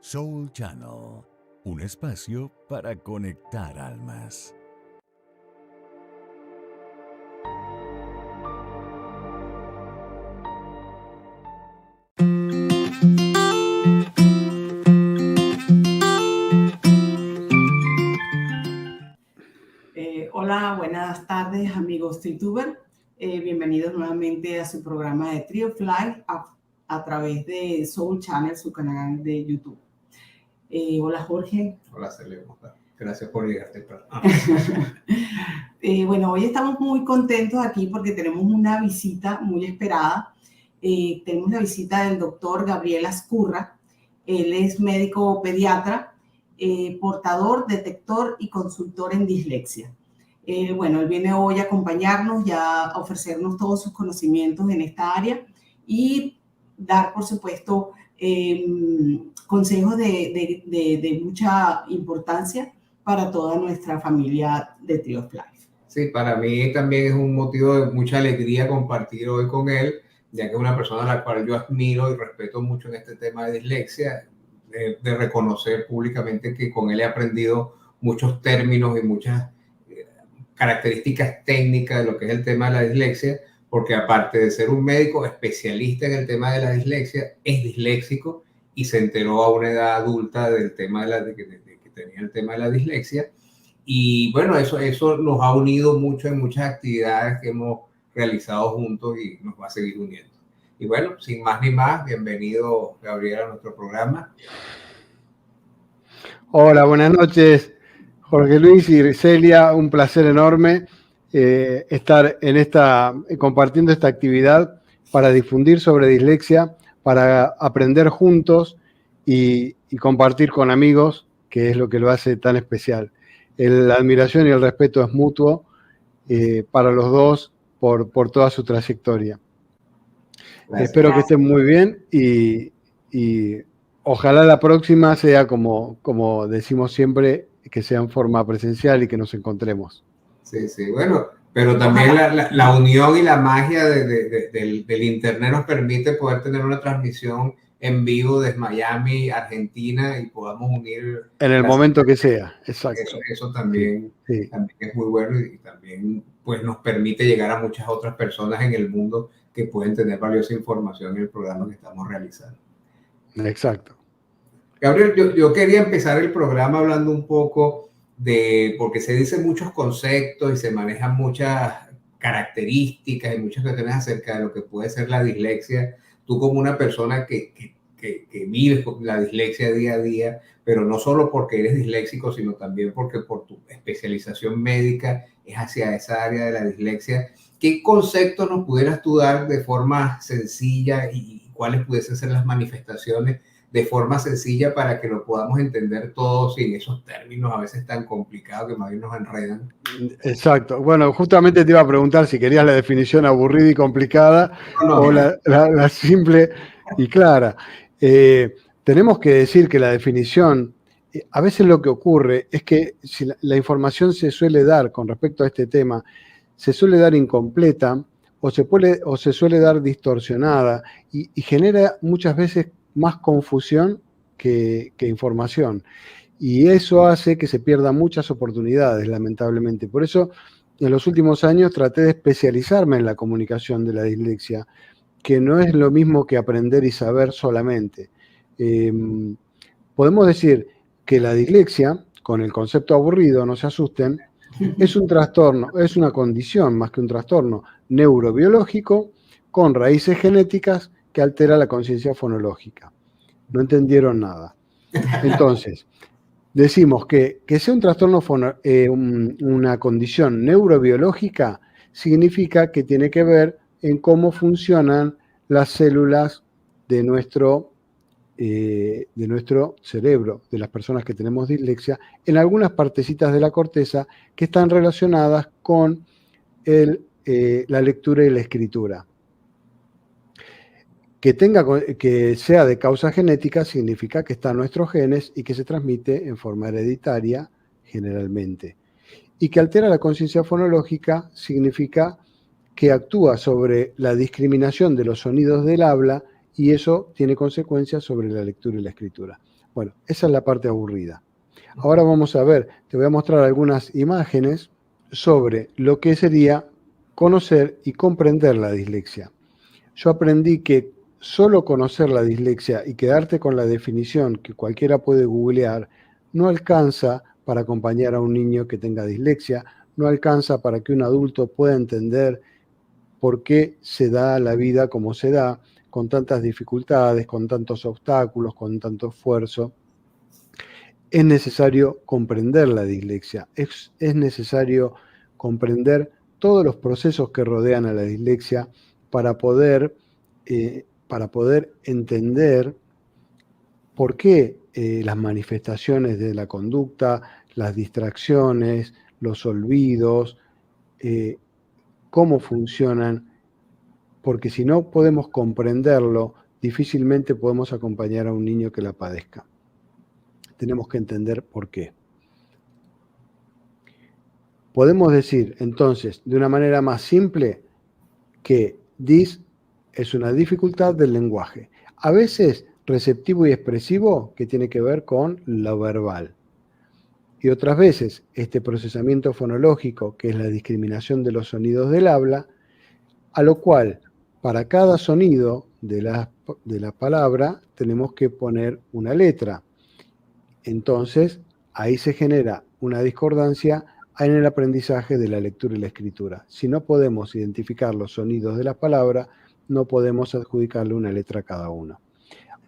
Soul Channel, un espacio para conectar almas. Hola, buenas tardes amigos YouTuber. Bienvenidos nuevamente a su programa de Tree of Life a través de Soul Channel, su canal de YouTube. Hola Jorge. Hola Celia, gracias por llegarte. Bueno, hoy estamos muy contentos aquí porque tenemos una visita muy esperada. Tenemos la visita del doctor Gabriel Azcurra. Él es médico pediatra, portador, detector y consultor en dislexia. Bueno, él viene hoy a acompañarnos y a ofrecernos todos sus conocimientos en esta área y dar, por supuesto, consejos de mucha importancia para toda nuestra familia de Tree of Life. Sí, para mí también es un motivo de mucha alegría compartir hoy con él, ya que es una persona a la cual yo admiro y respeto mucho en este tema de dislexia, de reconocer públicamente que con él he aprendido muchos términos y muchas características técnicas de lo que es el tema de la dislexia, porque aparte de ser un médico especialista en el tema de la dislexia, es disléxico y se enteró a una edad adulta del tema de que tenía el tema de la dislexia. Y bueno, eso nos ha unido mucho en muchas actividades que hemos realizado juntos y nos va a seguir uniendo. Y bueno, sin más ni más, bienvenido Gabriel a nuestro programa. Hola, buenas noches, Jorge Luis y Celia, un placer enorme estar compartiendo esta actividad para difundir sobre dislexia, para aprender juntos y compartir con amigos, que es lo que lo hace tan especial. La admiración y el respeto es mutuo para los dos por toda su trayectoria. Gracias. Espero que estén muy bien y ojalá la próxima sea como decimos siempre, que sea en forma presencial y que nos encontremos. Sí, bueno, pero también la unión y la magia del internet nos permite poder tener una transmisión en vivo desde Miami, Argentina, y podamos unir... En el momento que sea, exacto. Eso también, sí. También es muy bueno y también pues, nos permite llegar a muchas otras personas en el mundo que pueden tener valiosa información en el programa que estamos realizando. Exacto. Gabriel, yo quería empezar el programa hablando un poco porque se dicen muchos conceptos y se manejan muchas características y muchas cuestiones acerca de lo que puede ser la dislexia. Tú como una persona que vives con la dislexia día a día, pero no solo porque eres disléxico, sino también porque por tu especialización médica es hacia esa área de la dislexia. ¿Qué conceptos nos pudieras tú dar de forma sencilla y cuáles pudiesen ser las manifestaciones de forma sencilla para que lo podamos entender todos sin esos términos a veces tan complicados que más bien nos enredan? Exacto. Bueno, justamente te iba a preguntar si querías la definición aburrida y complicada o la simple y clara. Tenemos que decir que la definición, a veces lo que ocurre es que si la información se suele dar con respecto a este tema, se suele dar incompleta o se suele dar distorsionada y genera muchas veces más confusión que información. Y eso hace que se pierdan muchas oportunidades, lamentablemente. Por eso, en los últimos años traté de especializarme en la comunicación de la dislexia, que no es lo mismo que aprender y saber solamente. Podemos decir que la dislexia, con el concepto aburrido, no se asusten, es un trastorno, es una condición más que un trastorno neurobiológico con raíces genéticas que altera la conciencia fonológica. No entendieron nada. Entonces, decimos que sea un trastorno, una condición neurobiológica, significa que tiene que ver en cómo funcionan las células de nuestro cerebro, de las personas que tenemos dislexia, en algunas partecitas de la corteza que están relacionadas con la lectura y la escritura. Que sea de causa genética significa que está en nuestros genes y que se transmite en forma hereditaria generalmente. Y que altera la conciencia fonológica significa que actúa sobre la discriminación de los sonidos del habla y eso tiene consecuencias sobre la lectura y la escritura. Bueno, esa es la parte aburrida. Ahora vamos a ver, te voy a mostrar algunas imágenes sobre lo que sería conocer y comprender la dislexia. Yo aprendí que solo conocer la dislexia y quedarte con la definición que cualquiera puede googlear no alcanza para acompañar a un niño que tenga dislexia, no alcanza para que un adulto pueda entender por qué se da la vida como se da, con tantas dificultades, con tantos obstáculos, con tanto esfuerzo. Es necesario comprender la dislexia, es necesario comprender todos los procesos que rodean a la dislexia para poder entender por qué las manifestaciones de la conducta, las distracciones, los olvidos, cómo funcionan, porque si no podemos comprenderlo, difícilmente podemos acompañar a un niño que la padezca. Tenemos que entender por qué. Podemos decir, entonces, de una manera más simple, que DIS es una dificultad del lenguaje. A veces receptivo y expresivo, que tiene que ver con lo verbal. Y otras veces, este procesamiento fonológico, que es la discriminación de los sonidos del habla, a lo cual, para cada sonido de la palabra, tenemos que poner una letra. Entonces, ahí se genera una discordancia en el aprendizaje de la lectura y la escritura. Si no podemos identificar los sonidos de la palabra, no podemos adjudicarle una letra a cada uno.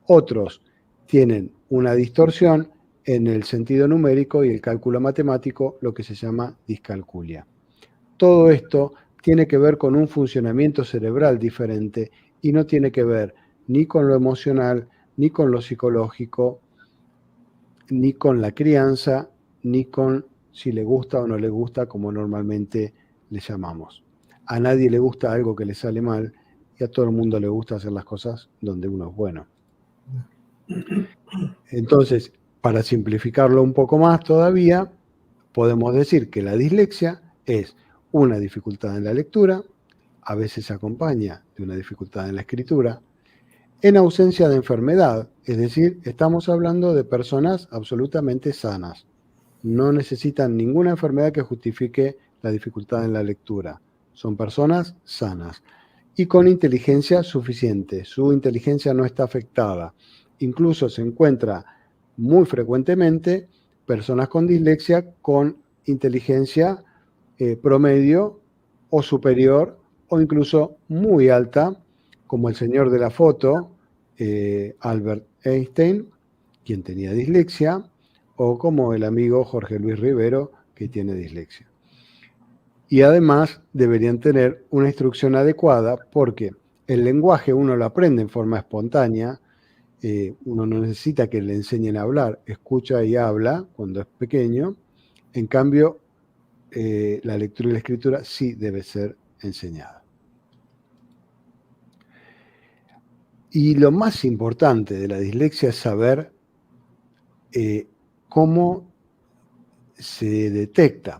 Otros tienen una distorsión en el sentido numérico y el cálculo matemático, lo que se llama discalculia. Todo esto tiene que ver con un funcionamiento cerebral diferente y no tiene que ver ni con lo emocional, ni con lo psicológico, ni con la crianza, ni con si le gusta o no le gusta, como normalmente le llamamos. A nadie le gusta algo que le sale mal y a todo el mundo le gusta hacer las cosas donde uno es bueno. Entonces, para simplificarlo un poco más todavía, podemos decir que la dislexia es una dificultad en la lectura, a veces se acompaña de una dificultad en la escritura, en ausencia de enfermedad, es decir, estamos hablando de personas absolutamente sanas. No necesitan ninguna enfermedad que justifique la dificultad en la lectura. Son personas sanas y con inteligencia suficiente. Su inteligencia no está afectada. Incluso se encuentra muy frecuentemente personas con dislexia con inteligencia promedio o superior o incluso muy alta, como el señor de la foto, Albert Einstein, quien tenía dislexia, o como el amigo Jorge Luis Rivero, que tiene dislexia. Y además deberían tener una instrucción adecuada porque el lenguaje uno lo aprende en forma espontánea, uno no necesita que le enseñen a hablar, escucha y habla cuando es pequeño, en cambio la lectura y la escritura sí debe ser enseñada. Y lo más importante de la dislexia es saber cómo se detecta,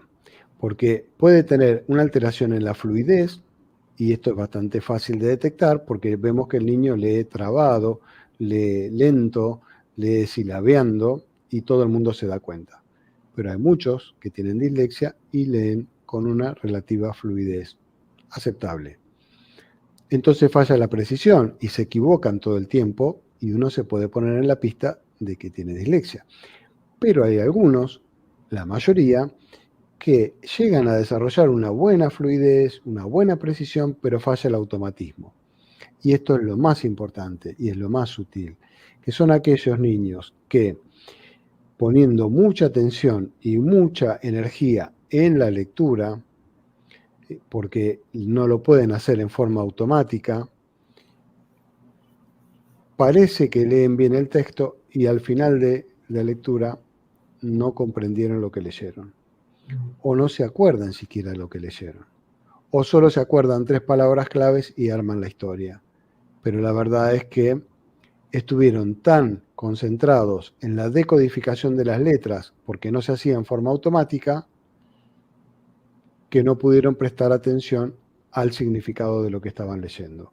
porque puede tener una alteración en la fluidez, y esto es bastante fácil de detectar porque vemos que el niño lee trabado, lee lento, lee silabeando, y todo el mundo se da cuenta. Pero hay muchos que tienen dislexia y leen con una relativa fluidez aceptable. Entonces falla la precisión y se equivocan todo el tiempo y uno se puede poner en la pista de que tiene dislexia. Pero hay algunos, la mayoría, que llegan a desarrollar una buena fluidez, una buena precisión, pero falla el automatismo. Y esto es lo más importante y es lo más sutil, que son aquellos niños que, poniendo mucha atención y mucha energía en la lectura, porque no lo pueden hacer en forma automática, parece que leen bien el texto y al final de la lectura no comprendieron lo que leyeron, o no se acuerdan siquiera lo que leyeron, o solo se acuerdan 3 palabras claves y arman la historia. Pero la verdad es que estuvieron tan concentrados en la decodificación de las letras, porque no se hacía en forma automática, que no pudieron prestar atención al significado de lo que estaban leyendo.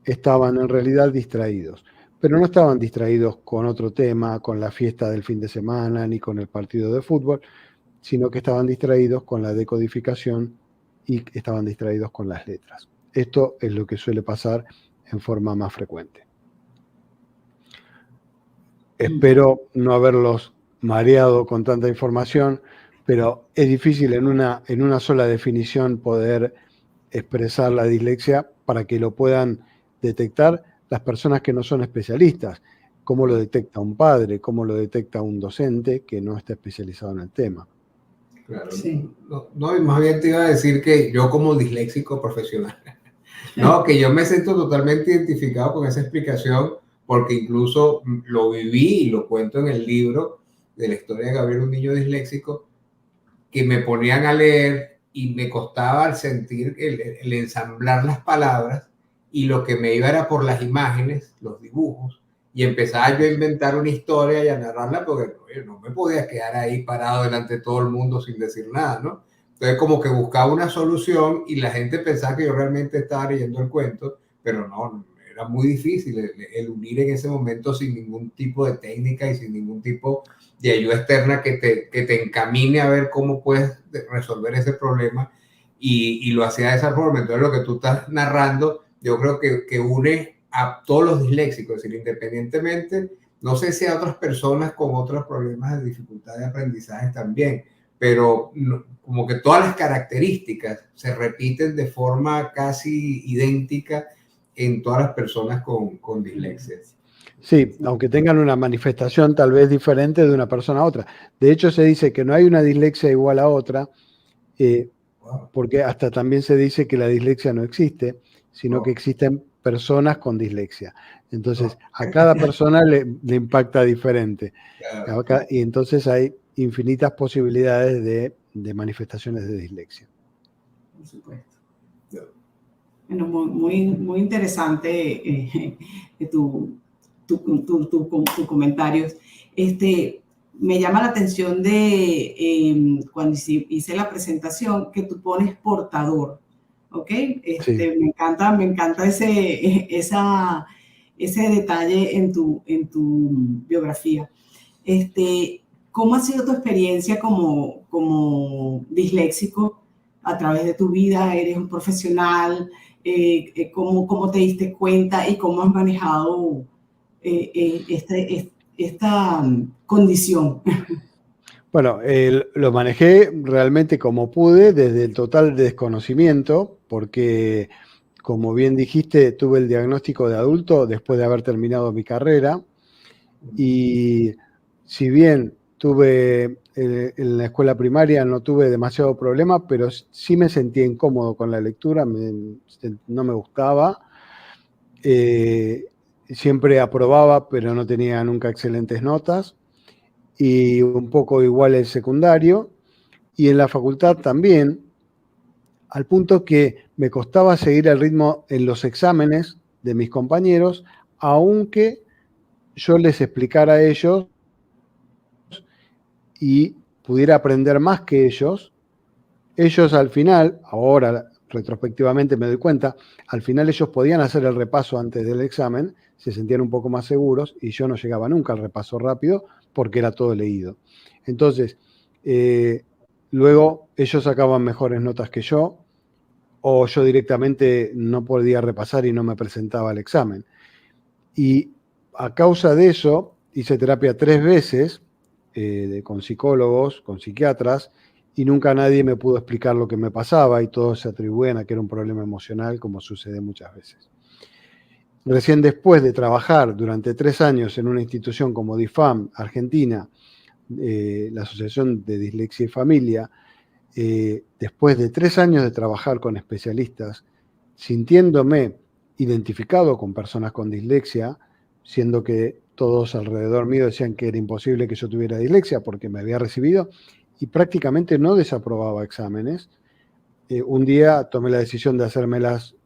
Estaban en realidad distraídos. pero no estaban distraídos con otro tema, con la fiesta del fin de semana, ni con el partido de fútbol, sino que estaban distraídos con la decodificación y estaban distraídos con las letras. Esto es lo que suele pasar en forma más frecuente. Espero no haberlos mareado con tanta información, pero es difícil en una sola definición poder expresar la dislexia para que lo puedan detectar las personas que no son especialistas. ¿Cómo lo detecta un padre? ¿Cómo lo detecta un docente que no está especializado en el tema? Claro, Sí. no, y más bien te iba a decir que yo como disléxico profesional, no, que yo me siento totalmente identificado con esa explicación, porque incluso lo viví y lo cuento en el libro de la historia de Gabriel, un niño disléxico, que me ponían a leer y me costaba al sentir el ensamblar las palabras, y lo que me iba era por las imágenes, los dibujos, y empezaba yo a inventar una historia y a narrarla, porque oye, no me podía quedar ahí parado delante de todo el mundo sin decir nada, ¿no? Entonces como que buscaba una solución y la gente pensaba que yo realmente estaba leyendo el cuento, pero no, era muy difícil el unir en ese momento sin ningún tipo de técnica y sin ningún tipo de ayuda externa que te encamine a ver cómo puedes resolver ese problema, y lo hacía de esa forma. Entonces lo que tú estás narrando, yo creo que une a todos los disléxicos, es decir, independientemente, no sé si a otras personas con otros problemas de dificultad de aprendizaje también, pero no, como que todas las características se repiten de forma casi idéntica en todas las personas con dislexia. Sí, aunque tengan una manifestación tal vez diferente de una persona a otra. De hecho, se dice que no hay una dislexia igual a otra, porque hasta también se dice que la dislexia no existe, sino que existen personas con dislexia. Entonces, a cada persona le impacta diferente. Y entonces hay infinitas posibilidades de manifestaciones de dislexia. Por supuesto. Bueno, muy interesante tu comentarios. Me llama la atención de cuando hice la presentación que tú pones portador, ¿ok? Sí. Me encanta ese detalle en tu biografía. ¿Cómo ha sido tu experiencia como disléxico a través de tu vida? ¿Eres un profesional? ¿Cómo te diste cuenta y cómo has manejado esta condición? Bueno, lo manejé realmente como pude, desde el total desconocimiento, porque, como bien dijiste, tuve el diagnóstico de adulto después de haber terminado mi carrera, y si bien tuve en la escuela primaria no tuve demasiado problema, pero sí me sentía incómodo con la lectura, no me gustaba. Siempre aprobaba, pero no tenía nunca excelentes notas, y un poco igual el secundario, y en la facultad también, al punto que me costaba seguir el ritmo en los exámenes de mis compañeros, aunque yo les explicara a ellos y pudiera aprender más que ellos. Ellos al final, ahora retrospectivamente me doy cuenta, al final ellos podían hacer el repaso antes del examen, se sentían un poco más seguros, y yo no llegaba nunca al repaso rápido porque era todo leído. Entonces, luego ellos sacaban mejores notas que yo, o yo directamente no podía repasar y no me presentaba al examen. Y a causa de eso hice terapia 3 veces, con psicólogos, con psiquiatras, y nunca nadie me pudo explicar lo que me pasaba, y todos se atribuyen a que era un problema emocional, como sucede muchas veces. Recién después de trabajar durante 3 años en una institución como DIFAM, Argentina, la Asociación de Dislexia y Familia, después de 3 años de trabajar con especialistas, sintiéndome identificado con personas con dislexia, siendo que todos alrededor mío decían que era imposible que yo tuviera dislexia porque me había recibido y prácticamente no desaprobaba exámenes, un día tomé la decisión de hacerme las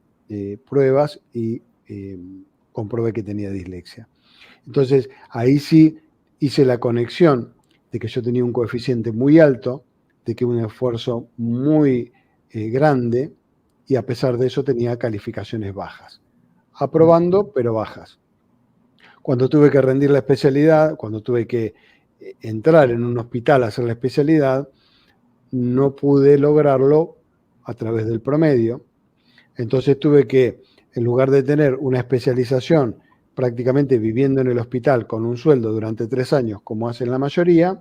pruebas y comprobé que tenía dislexia. Entonces, ahí sí hice la conexión de que yo tenía un coeficiente muy alto, de que un esfuerzo muy grande, y a pesar de eso tenía calificaciones bajas. Aprobando, pero bajas. Cuando tuve que rendir la especialidad, cuando tuve que entrar en un hospital a hacer la especialidad, no pude lograrlo a través del promedio. Entonces tuve que, en lugar de tener una especialización prácticamente viviendo en el hospital con un sueldo durante 3 años, como hacen la mayoría,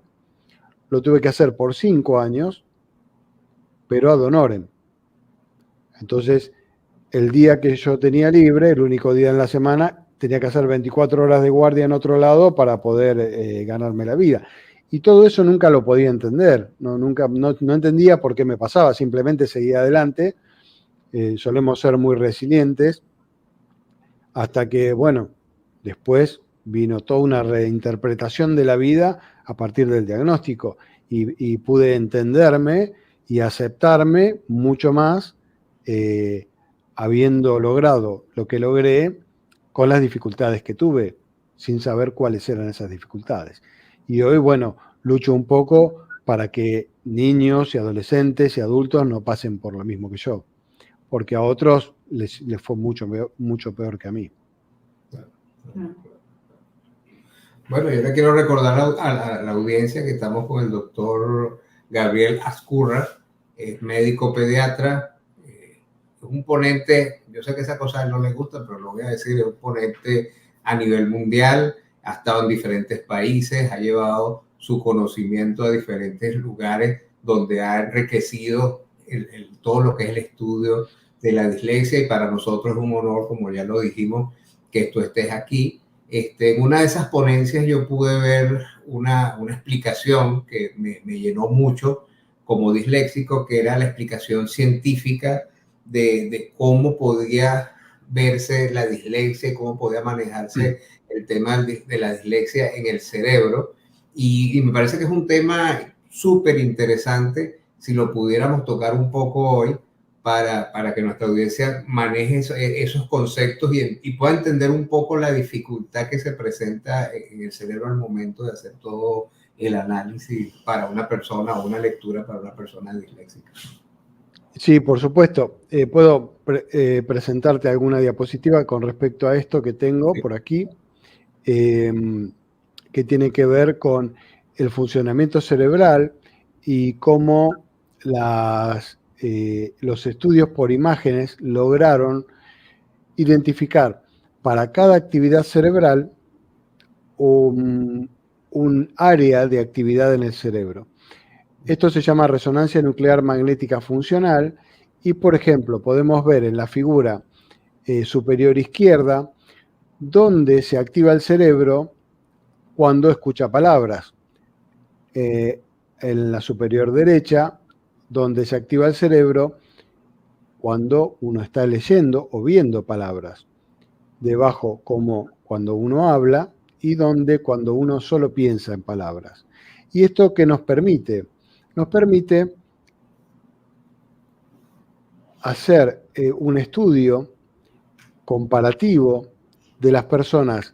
lo tuve que hacer por 5 años, pero ad honorem. Entonces, el día que yo tenía libre, el único día en la semana, tenía que hacer 24 horas de guardia en otro lado para poder ganarme la vida. Y todo eso nunca lo podía entender, no entendía por qué me pasaba, simplemente seguía adelante. Solemos ser muy resilientes, hasta que, bueno, después vino toda una reinterpretación de la vida a partir del diagnóstico y pude entenderme y aceptarme mucho más, habiendo logrado lo que logré con las dificultades que tuve, sin saber cuáles eran esas dificultades. Y hoy, bueno, lucho un poco para que niños y adolescentes y adultos no pasen por lo mismo que yo, porque a otros les fue mucho peor que a mí. Bueno, yo le quiero recordar a la audiencia que estamos con el doctor Gabriel Azcurra, es médico pediatra, es un ponente, yo sé que esa cosa a él no le gusta, pero lo voy a decir, es un ponente a nivel mundial, ha estado en diferentes países, ha llevado su conocimiento a diferentes lugares donde ha enriquecido todo lo que es el estudio de la dislexia, y para nosotros es un honor, como ya lo dijimos, que tú estés aquí. En una de esas ponencias yo pude ver una explicación que me llenó mucho como disléxico, que era la explicación científica de cómo podía verse la dislexia, cómo podía manejarse el tema de la dislexia en el cerebro. Y me parece que es un tema súper interesante si lo pudiéramos tocar un poco hoy, para que nuestra audiencia maneje esos conceptos y pueda entender un poco la dificultad que se presenta en el cerebro al momento de hacer todo el análisis para una persona o una lectura para una persona disléxica. Sí, por supuesto. Puedo presentarte alguna diapositiva con respecto a esto que tengo por aquí, que tiene que ver con el funcionamiento cerebral y cómo los estudios por imágenes lograron identificar para cada actividad cerebral un área de actividad en el cerebro. Esto se llama resonancia nuclear magnética funcional y, por ejemplo, podemos ver en la figura superior izquierda dónde se activa el cerebro cuando escucha palabras. En la superior derecha, donde se activa el cerebro cuando uno está leyendo o viendo palabras. Debajo, como cuando uno habla, y donde cuando uno solo piensa en palabras. ¿Y esto qué nos permite? Nos permite hacer un estudio comparativo de las personas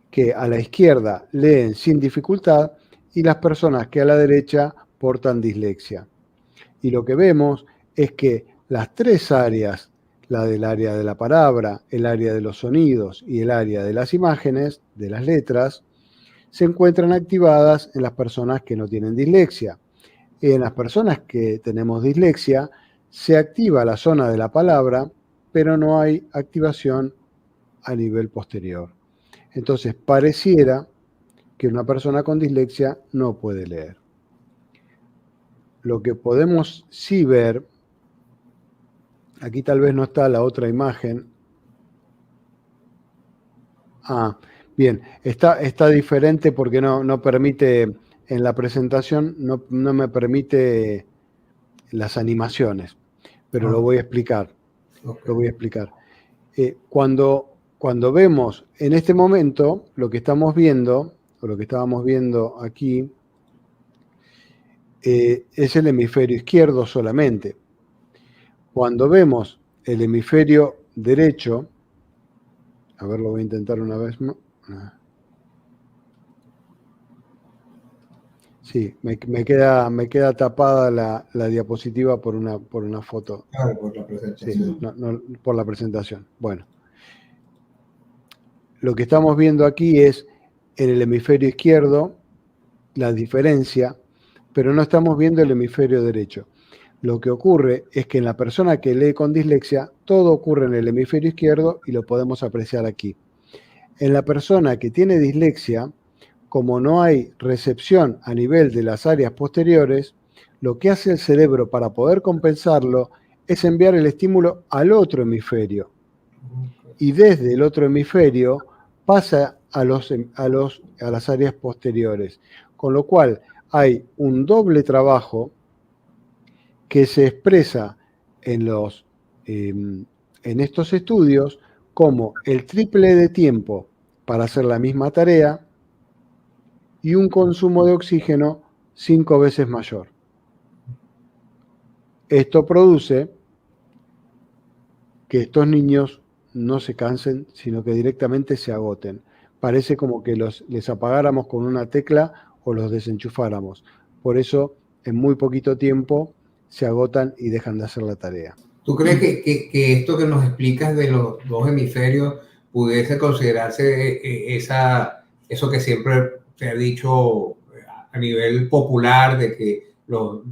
que a la izquierda leen sin dificultad y las personas que a la derecha portan dislexia. Y lo que vemos es que las 3 áreas, la del área de la palabra, el área de los sonidos y el área de las imágenes, de las letras, se encuentran activadas en las personas que no tienen dislexia. En las personas que tenemos dislexia, se activa la zona de la palabra, pero no hay activación a nivel posterior. Entonces, pareciera que una persona con dislexia no puede leer. Lo que podemos sí ver, aquí tal vez no está la otra imagen. Bien, está diferente porque no permite, en la presentación no me permite las animaciones, pero lo voy a explicar. Okay. Lo voy a explicar. Cuando vemos en este momento lo que estamos viendo, o lo que estábamos viendo aquí, es el hemisferio izquierdo solamente. Cuando vemos el hemisferio derecho, a ver, lo voy a intentar una vez más. Sí, me queda tapada la diapositiva por una foto. Claro, por la presentación. Sí, no, por la presentación. Bueno. lo que estamos viendo aquí es en el hemisferio izquierdo la diferencia, pero no estamos viendo el hemisferio derecho. Lo que ocurre es que en la persona que lee con dislexia, todo ocurre en el hemisferio izquierdo y lo podemos apreciar aquí. En la persona que tiene dislexia, como no hay recepción a nivel de las áreas posteriores, lo que hace el cerebro para poder compensarlo es enviar el estímulo al otro hemisferio. Y desde el otro hemisferio pasa a las áreas posteriores. Con lo cual hay un doble trabajo que se expresa en estos estudios como el triple de tiempo para hacer la misma tarea y un consumo de oxígeno 5 veces mayor. Esto produce que estos niños no se cansen, sino que directamente se agoten. Parece como que les apagáramos con una tecla o los desenchufáramos. Por eso, en muy poquito tiempo, se agotan y dejan de hacer la tarea. ¿Tú crees que esto que nos explicas de los dos hemisferios pudiese considerarse eso que siempre se ha dicho a nivel popular de que los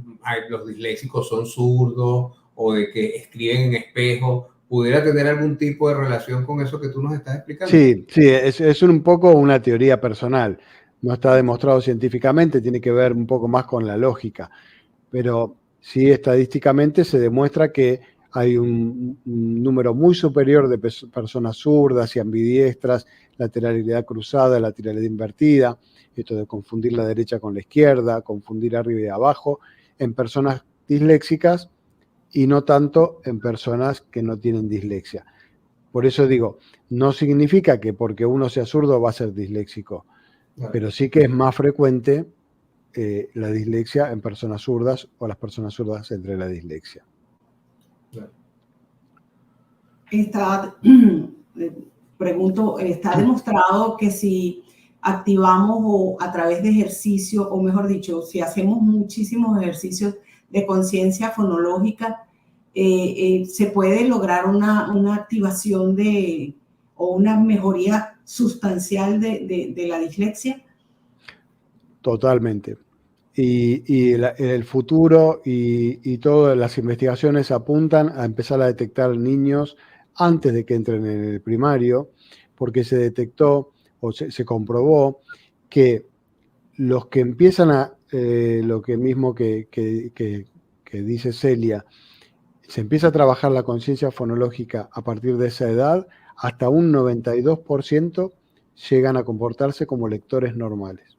disléxicos son zurdos o de que escriben en espejo? ¿Pudiera tener algún tipo de relación con eso que tú nos estás explicando? Sí, es un poco una teoría personal. No está demostrado científicamente, tiene que ver un poco más con la lógica. Pero sí, estadísticamente se demuestra que hay un número muy superior de personas zurdas y ambidiestras, lateralidad cruzada, lateralidad invertida, esto de confundir la derecha con la izquierda, confundir arriba y abajo, en personas disléxicas y no tanto en personas que no tienen dislexia. Por eso digo, no significa que porque uno sea zurdo va a ser disléxico, Claro. pero sí que es más frecuente la dislexia en personas zurdas o las personas zurdas entre la dislexia. Pregunto, ¿está demostrado que si activamos o a través de ejercicio, o mejor dicho, si hacemos muchísimos ejercicios de conciencia fonológica, se puede lograr una activación o una mejoría sustancial de la dislexia? Totalmente. Y el futuro y todas las investigaciones apuntan a empezar a detectar niños antes de que entren en el primario, porque se detectó o se comprobó que los que empiezan lo que mismo que dice Celia, se empieza a trabajar la conciencia fonológica a partir de esa edad, hasta un 92% llegan a comportarse como lectores normales.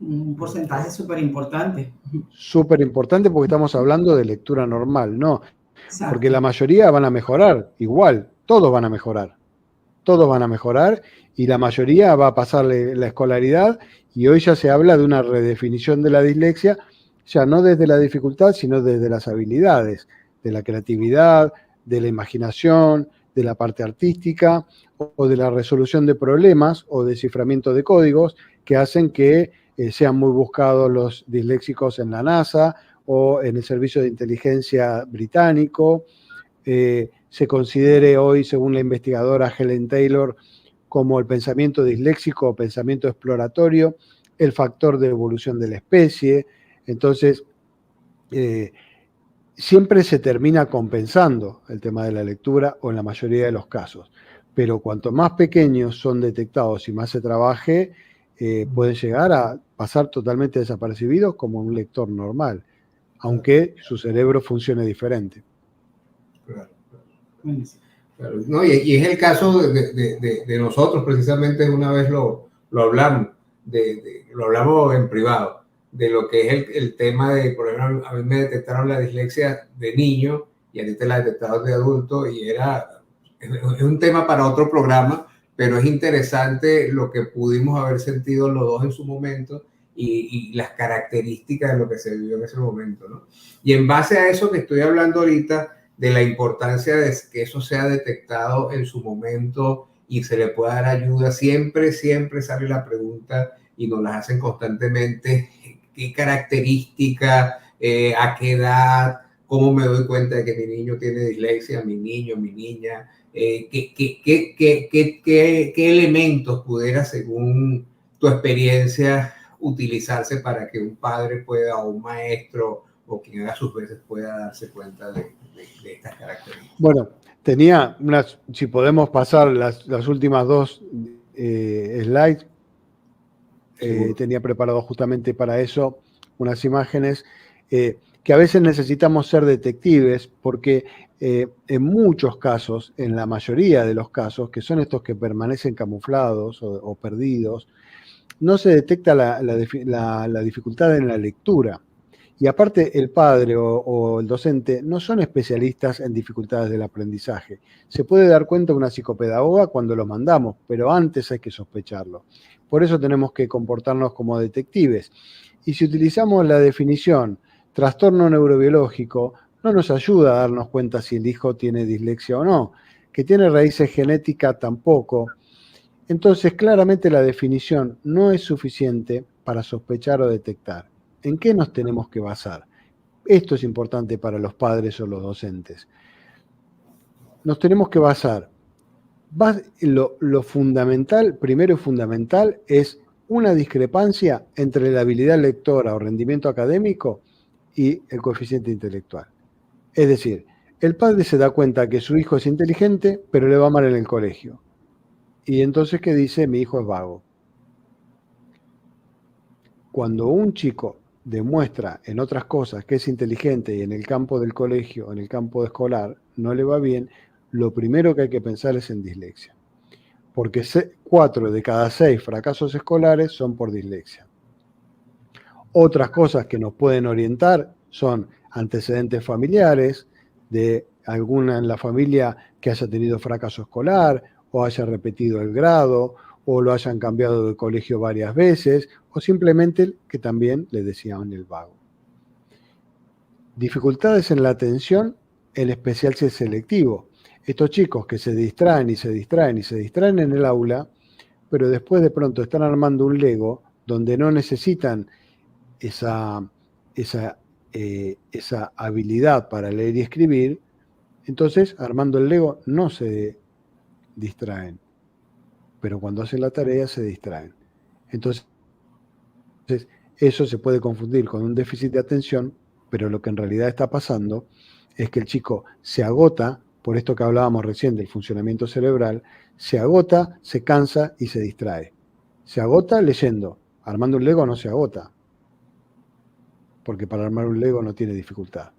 Un porcentaje súper importante. Súper importante porque estamos hablando de lectura normal, ¿no? Exacto. Porque la mayoría van a mejorar, igual, todos van a mejorar. Todos van a mejorar y la mayoría va a pasar la escolaridad y hoy ya se habla de una redefinición de la dislexia, ya no desde la dificultad, sino desde las habilidades, de la creatividad, de la imaginación, de la parte artística o de la resolución de problemas o desciframiento de códigos que hacen que sean muy buscados los disléxicos en la NASA o en el Servicio de Inteligencia británico. Se considere hoy, según la investigadora Helen Taylor, como el pensamiento disléxico o pensamiento exploratorio, el factor de evolución de la especie. Entonces, siempre se termina compensando el tema de la lectura o en la mayoría de los casos. Pero cuanto más pequeños son detectados y más se trabaje, pueden llegar a pasar totalmente desapercibidos como un lector normal, aunque su cerebro funcione diferente. Claro. Claro. No, y es el caso de nosotros, precisamente una vez lo hablamos, lo hablamos en privado, de lo que es el tema de, por ejemplo, a mí me detectaron la dislexia de niño y a ti te la detectaron de adulto y es un tema para otro programa, pero es interesante lo que pudimos haber sentido los dos en su momento y las características de lo que se vivió en ese momento, ¿no? Y en base a eso que estoy hablando ahorita, de la importancia de que eso sea detectado en su momento y se le pueda dar ayuda, siempre sale la pregunta y nos las hacen constantemente, ¿qué característica, a qué edad, cómo me doy cuenta de que mi niño tiene dislexia, mi niño, mi niña? ¿Qué elementos pudiera, según tu experiencia, utilizarse para que un padre pueda, o un maestro, o quien haga sus veces, pueda darse cuenta de estas características? Bueno, tenía unas, si podemos pasar las últimas dos slides, tenía preparado justamente para eso unas imágenes que a veces necesitamos ser detectives porque en muchos casos, en la mayoría de los casos, que son estos que permanecen camuflados o perdidos, no se detecta la dificultad en la lectura. Y aparte, el padre o el docente no son especialistas en dificultades del aprendizaje. Se puede dar cuenta una psicopedagoga cuando lo mandamos, pero antes hay que sospecharlo. Por eso tenemos que comportarnos como detectives. Y si utilizamos la definición trastorno neurobiológico, no nos ayuda a darnos cuenta si el hijo tiene dislexia o no. Que tiene raíces genéticas tampoco. Entonces, claramente la definición no es suficiente para sospechar o detectar. ¿En qué nos tenemos que basar? Esto es importante para los padres o los docentes. Nos tenemos que basar. Lo fundamental, primero y fundamental, es una discrepancia entre la habilidad lectora o rendimiento académico y el coeficiente intelectual. Es decir, el padre se da cuenta que su hijo es inteligente, pero le va mal en el colegio. Y entonces, ¿qué dice? Mi hijo es vago. Cuando un chico demuestra en otras cosas que es inteligente y en el campo del colegio, en el campo escolar, no le va bien, lo primero que hay que pensar es en dislexia. Porque 4 de cada 6 fracasos escolares son por dislexia. Otras cosas que nos pueden orientar son antecedentes familiares, de alguna en la familia que haya tenido fracaso escolar, o haya repetido el grado, o lo hayan cambiado de colegio varias veces, o simplemente que también le decían el vago. Dificultades en la atención, en especial si es selectivo. Estos chicos que se distraen y se distraen y se distraen en el aula, pero después de pronto están armando un Lego donde no necesitan esa habilidad para leer y escribir, entonces armando el Lego no se distraen, pero cuando hacen la tarea se distraen. Entonces, eso se puede confundir con un déficit de atención, pero lo que en realidad está pasando es que el chico se agota, por esto que hablábamos recién del funcionamiento cerebral, se agota, se cansa y se distrae. Se agota leyendo, armando un Lego no se agota, porque para armar un Lego no tiene dificultad.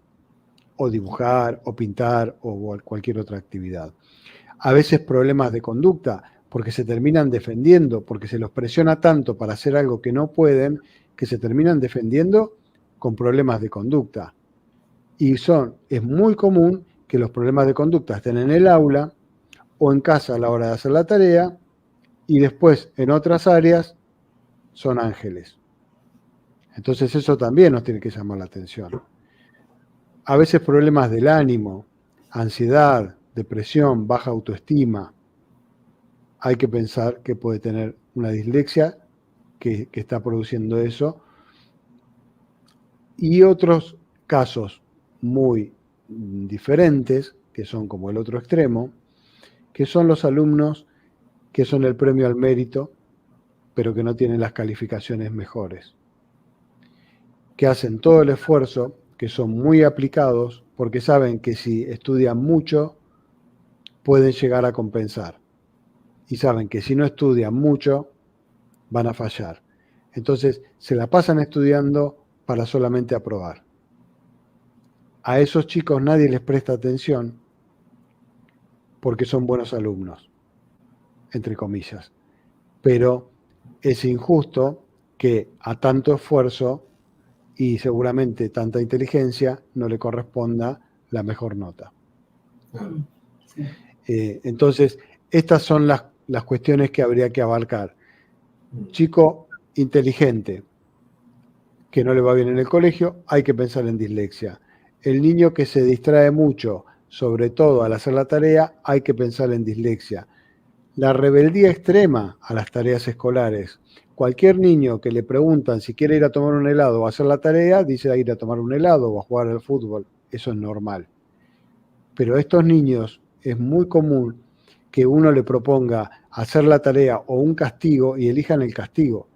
O dibujar, o pintar, o cualquier otra actividad. A veces problemas de conducta, porque se terminan defendiendo, porque se los presiona tanto para hacer algo que no pueden, que se terminan defendiendo con problemas de conducta. Y es muy común que los problemas de conducta estén en el aula o en casa a la hora de hacer la tarea, y después en otras áreas son ángeles. Entonces eso también nos tiene que llamar la atención. A veces problemas del ánimo, ansiedad, depresión, baja autoestima. Hay que pensar que puede tener una dislexia que está produciendo eso. Y otros casos muy diferentes, que son como el otro extremo, que son los alumnos que son el premio al mérito, pero que no tienen las calificaciones mejores, que hacen todo el esfuerzo, que son muy aplicados, porque saben que si estudian mucho, pueden llegar a compensar. Y saben que si no estudian mucho, van a fallar. Entonces, se la pasan estudiando para solamente aprobar. A esos chicos nadie les presta atención porque son buenos alumnos, entre comillas. Pero es injusto que a tanto esfuerzo y seguramente tanta inteligencia no le corresponda la mejor nota. Sí. Entonces, estas son las cuestiones que habría que abarcar. Chico inteligente, que no le va bien en el colegio, hay que pensar en dislexia. El niño que se distrae mucho, sobre todo al hacer la tarea, hay que pensar en dislexia. La rebeldía extrema a las tareas escolares. Cualquier niño que le preguntan si quiere ir a tomar un helado o hacer la tarea, dice a ir a tomar un helado o a jugar al fútbol. Eso es normal. Pero estos niños es muy común que uno le proponga hacer la tarea o un castigo y elijan el castigo.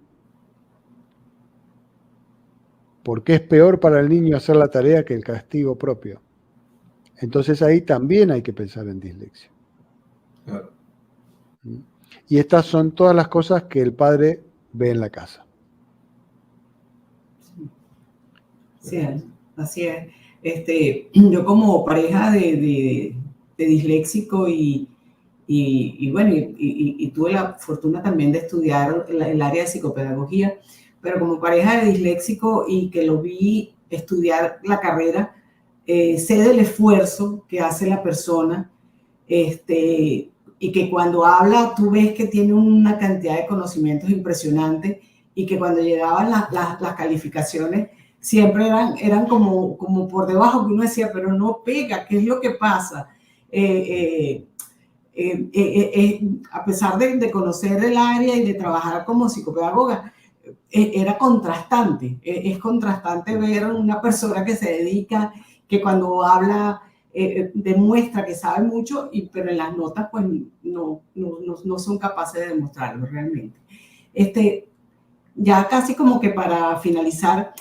Porque es peor para el niño hacer la tarea que el castigo propio. Entonces ahí también hay que pensar en dislexia. Claro. Y estas son todas las cosas que el padre ve en la casa. Sí, así es. Yo como pareja de disléxico y bueno, y tuve la fortuna también de estudiar el área de psicopedagogía, pero como pareja de disléxico y que lo vi estudiar la carrera, sé del esfuerzo que hace la persona, y que cuando habla tú ves que tiene una cantidad de conocimientos impresionantes y que cuando llegaban las calificaciones siempre eran como por debajo, que uno decía, pero no pega, ¿qué es lo que pasa? A pesar de conocer el área y de trabajar como psicopedagoga, era contrastante. Es contrastante ver una persona que se dedica, que cuando habla demuestra que sabe mucho, pero en las notas pues no son capaces de demostrarlo realmente. Ya casi como que para finalizar,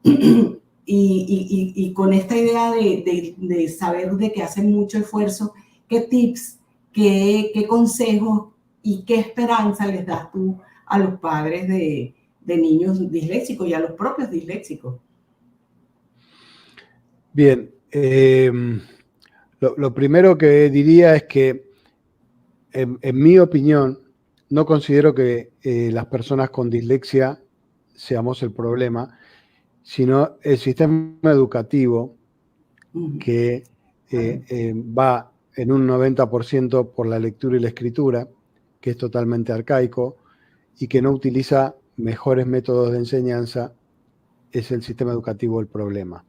y con esta idea de saber de que hacen mucho esfuerzo, ¿qué tips, qué consejos y qué esperanza les das tú a los padres de niños disléxicos y a los propios disléxicos? Bien, lo primero que diría es que, en mi opinión, no considero que las personas con dislexia seamos el problema, sino el sistema educativo que va en un 90% por la lectura y la escritura, que es totalmente arcaico y que no utiliza mejores métodos de enseñanza. Es el sistema educativo el problema.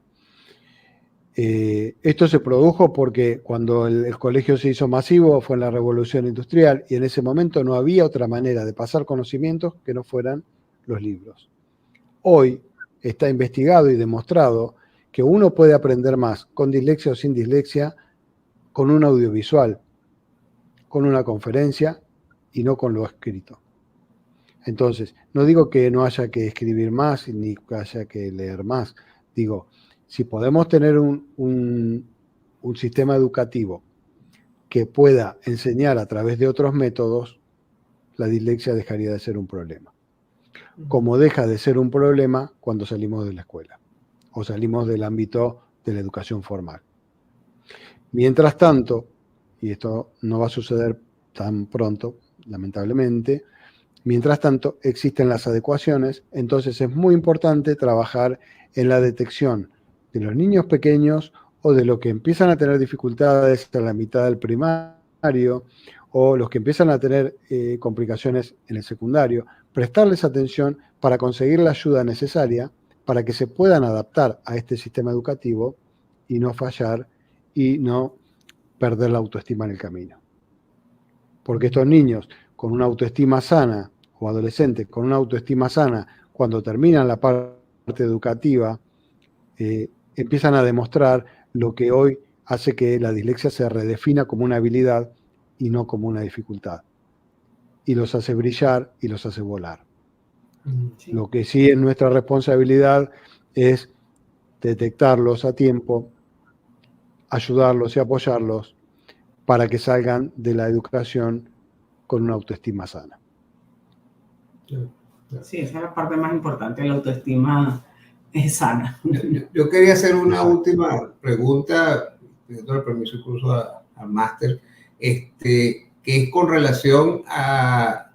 Esto se produjo porque cuando el colegio se hizo masivo fue en la Revolución Industrial y en ese momento no había otra manera de pasar conocimientos que no fueran los libros. Hoy está investigado y demostrado que uno puede aprender más con dislexia o sin dislexia con un audiovisual, con una conferencia y no con lo escrito. Entonces, no digo que no haya que escribir más ni que haya que leer más. Digo, si podemos tener un sistema educativo que pueda enseñar a través de otros métodos, la dislexia dejaría de ser un problema. Como deja de ser un problema cuando salimos de la escuela o salimos del ámbito de la educación formal. Mientras tanto, y esto no va a suceder tan pronto, lamentablemente, mientras tanto existen las adecuaciones, entonces es muy importante trabajar en la detección de los niños pequeños o de los que empiezan a tener dificultades a la mitad del primario o los que empiezan a tener complicaciones en el secundario, prestarles atención para conseguir la ayuda necesaria para que se puedan adaptar a este sistema educativo y no fallar y no perder la autoestima en el camino. Porque estos niños con una autoestima sana o adolescentes con una autoestima sana, cuando terminan la parte educativa, empiezan a demostrar lo que hoy hace que la dislexia se redefina como una habilidad y no como una dificultad. Y los hace brillar y los hace volar. Sí. Lo que sí es nuestra responsabilidad es detectarlos a tiempo, ayudarlos y apoyarlos para que salgan de la educación con una autoestima sana. Sí, esa es la parte más importante, la autoestima es sana. Yo quería hacer una última pregunta, pidiendo el permiso incluso al máster, que es con relación a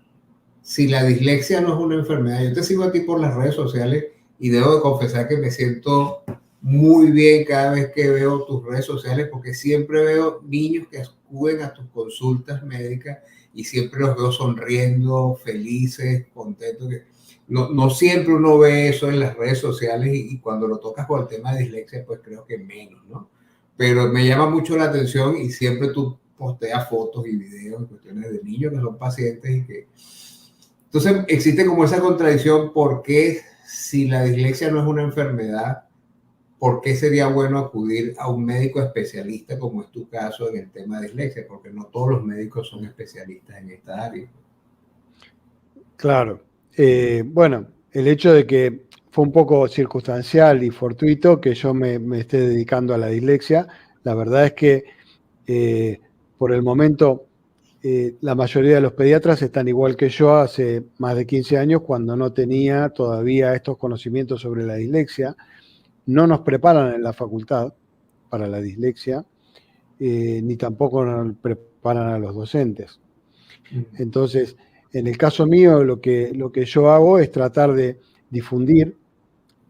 si la dislexia no es una enfermedad. Yo te sigo a ti por las redes sociales y debo de confesar que me siento muy bien cada vez que veo tus redes sociales, porque siempre veo niños que acuden a tus consultas médicas y siempre los veo sonriendo, felices, contentos. No siempre uno ve eso en las redes sociales y cuando lo tocas con el tema de dislexia, pues creo que menos, ¿no? Pero me llama mucho la atención y siempre tú posteas fotos y videos, cuestiones de niños que son pacientes y que... Entonces existe como esa contradicción, porque si la dislexia no es una enfermedad, ¿por qué sería bueno acudir a un médico especialista como es tu caso en el tema de dislexia? Porque no todos los médicos son especialistas en esta área. Claro. Bueno, el hecho de que fue un poco circunstancial y fortuito que yo me esté dedicando a la dislexia, la verdad es que por el momento la mayoría de los pediatras están igual que yo hace más de 15 años cuando no tenía todavía estos conocimientos sobre la dislexia. No nos preparan en la facultad para la dislexia, ni tampoco nos preparan a los docentes. Entonces, en el caso mío, lo que yo hago es tratar de difundir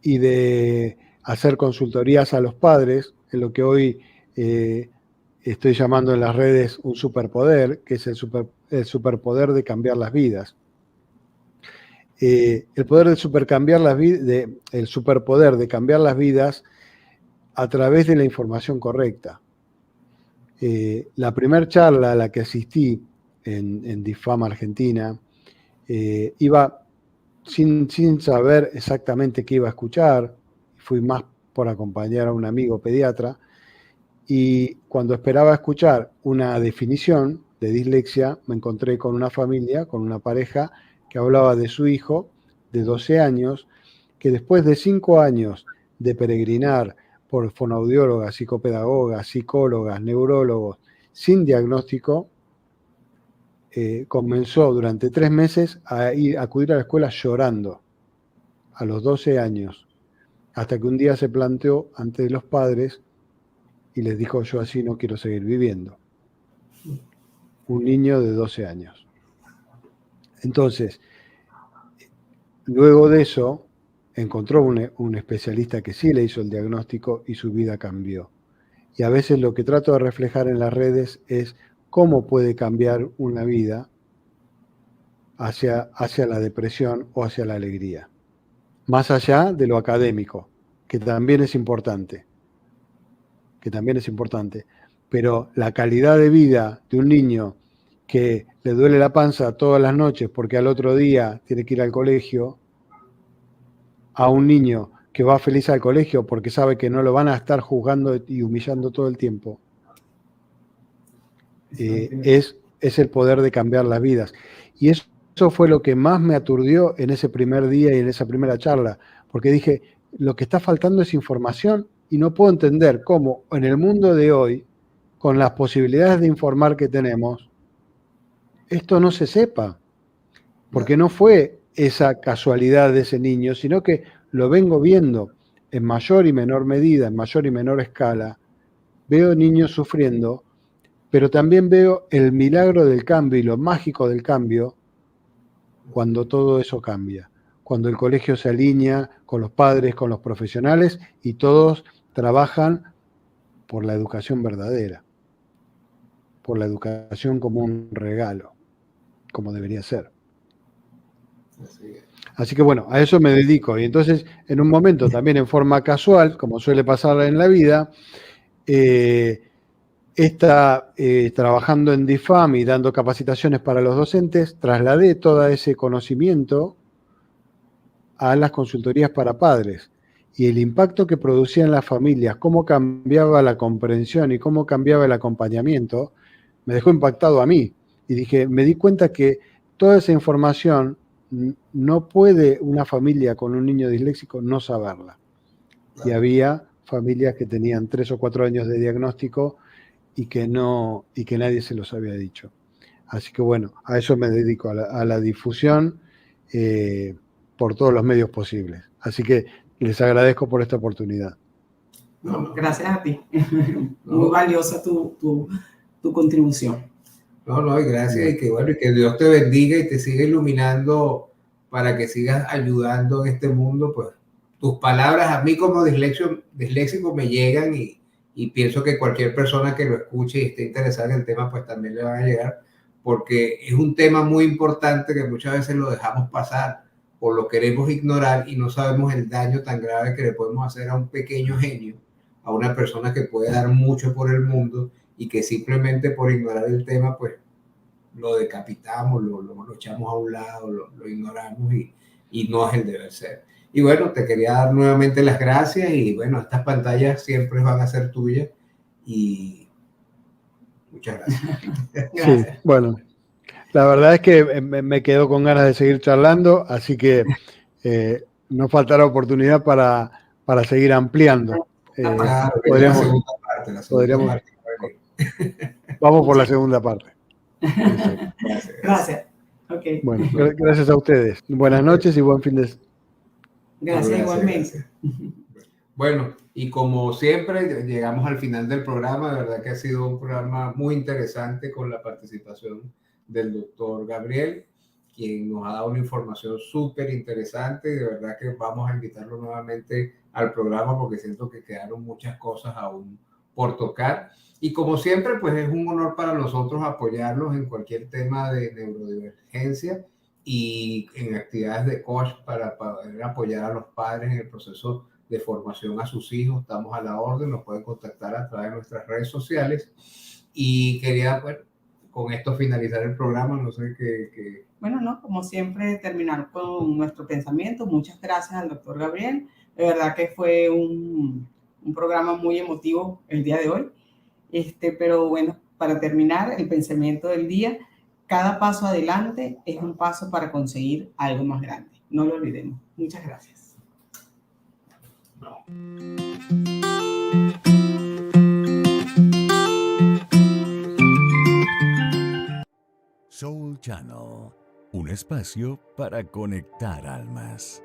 y de hacer consultorías a los padres, en lo que hoy estoy llamando en las redes un superpoder, que es el superpoder de cambiar las vidas. El poder de el superpoder de cambiar las vidas a través de la información correcta. La primera charla a la que asistí en DIFAM Argentina, iba sin saber exactamente qué iba a escuchar, fui más por acompañar a un amigo pediatra, y cuando esperaba escuchar una definición de dislexia, me encontré con una familia, con una pareja que hablaba de su hijo de 12 años, que después de 5 años de peregrinar por fonoaudiólogas, psicopedagogas, psicólogas, neurólogos, sin diagnóstico, comenzó durante 3 meses a acudir a la escuela llorando, a los 12 años, hasta que un día se planteó ante los padres y les dijo: yo así no quiero seguir viviendo. Un niño de 12 años. Entonces, luego de eso, encontró un especialista que sí le hizo el diagnóstico y su vida cambió. Y a veces lo que trato de reflejar en las redes es cómo puede cambiar una vida hacia la depresión o hacia la alegría. Más allá de lo académico, que también es importante. Pero la calidad de vida de un niño que le duele la panza todas las noches porque al otro día tiene que ir al colegio, a un niño que va feliz al colegio porque sabe que no lo van a estar juzgando y humillando todo el tiempo, es el poder de cambiar las vidas. Y eso fue lo que más me aturdió en ese primer día y en esa primera charla, porque dije, lo que está faltando es información y no puedo entender cómo en el mundo de hoy, con las posibilidades de informar que tenemos, esto no se sepa, porque no fue esa casualidad de ese niño, sino que lo vengo viendo en mayor y menor medida, en mayor y menor escala. Veo niños sufriendo, pero también veo el milagro del cambio y lo mágico del cambio cuando todo eso cambia, cuando el colegio se alinea con los padres, con los profesionales y todos trabajan por la educación verdadera, por la educación como un regalo, como debería ser. Así que bueno, a eso me dedico. Y entonces, en un momento también en forma casual, como suele pasar en la vida, trabajando en DIFAM y dando capacitaciones para los docentes, trasladé todo ese conocimiento a las consultorías para padres. Y el impacto que producía en las familias, cómo cambiaba la comprensión y cómo cambiaba el acompañamiento, me dejó impactado a mí. Y dije, me di cuenta que toda esa información no puede una familia con un niño disléxico no saberla. Y había familias que tenían 3 o 4 años de diagnóstico y que nadie se los había dicho. Así que bueno, a eso me dedico, a la difusión por todos los medios posibles. Así que les agradezco por esta oportunidad. No, gracias a ti. Muy valiosa tu contribución. No, y gracias, y que Dios te bendiga y te siga iluminando para que sigas ayudando en este mundo. Pues tus palabras a mí como disléxico me llegan y pienso que cualquier persona que lo escuche y esté interesada en el tema, pues también le van a llegar, porque es un tema muy importante que muchas veces lo dejamos pasar o lo queremos ignorar y no sabemos el daño tan grave que le podemos hacer a un pequeño genio, a una persona que puede dar mucho por el mundo y que simplemente por ignorar el tema, pues lo decapitamos, lo echamos a un lado, lo ignoramos y no es el deber ser. Y bueno, te quería dar nuevamente las gracias y bueno, estas pantallas siempre van a ser tuyas y muchas gracias. Sí, bueno, la verdad es que me quedo con ganas de seguir charlando, así que no faltará oportunidad para seguir ampliando. Claro, la Podríamos, segunda parte, la segunda podríamos, parte va a venir. vamos por la segunda parte. Exacto. Gracias. Ok. Bueno, gracias a ustedes. Buenas noches y buen fin de semana. Gracias igualmente. Gracias. Bueno, y como siempre, llegamos al final del programa. De verdad que ha sido un programa muy interesante con la participación del doctor Gabriel, quien nos ha dado una información súper interesante. De verdad que vamos a invitarlo nuevamente al programa porque siento que quedaron muchas cosas aún por tocar. Y como siempre, pues es un honor para nosotros apoyarlos en cualquier tema de neurodivergencia y en actividades de coach para poder apoyar a los padres en el proceso de formación a sus hijos. Estamos a la orden, nos pueden contactar a través de nuestras redes sociales. Y quería, bueno, con esto finalizar el programa, no sé qué. Bueno, no, como siempre, terminar con nuestro pensamiento. Muchas gracias al doctor Gabriel. De verdad que fue un programa muy emotivo el día de hoy. Pero bueno, para terminar, el pensamiento del día: cada paso adelante es un paso para conseguir algo más grande. No lo olvidemos. Muchas gracias. Soul Channel, un espacio para conectar almas.